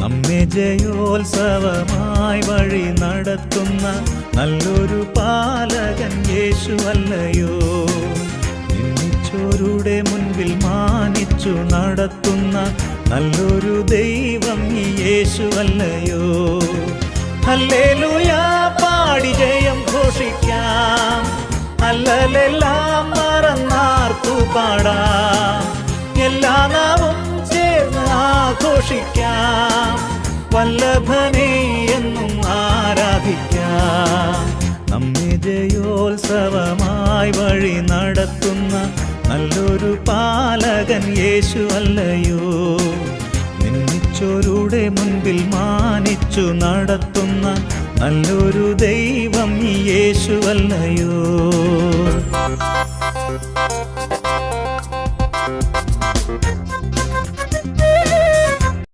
നമ്മെ ജയോത്സവമായി വഴി നടത്തുന്ന നല്ലൊരു പാലകൻ യേശുവല്ലയോ. നിന്നിച്ചോരുടെ മുൻപിൽ മാനിച്ചു നടത്തുന്ന നല്ലൊരു ദൈവം ഈ യേശുവല്ലയോ. ഹല്ലേലൂയ പാടി ജയം ഘോഷിക്കാം, അല്ലലെല്ലാം മറന്നാർത്തു പാടാം. എല്ലാ നാവും ചേർന്ന് ആഘോഷിക്കാം, വല്ലഭനെ എന്നും ആരാധിക്കാം. നമ്മെ ജയോത്സവമായി വഴി നടത്തുന്ന നല്ലൊരു പാലകൻ യേശുവല്ലയോ. നിന്നിച്ചോരുടെ മുൻപിൽ മാനിച്ചു നടത്തുന്ന നല്ലൊരു ദൈവം ഈ യേശുവല്ലയോ.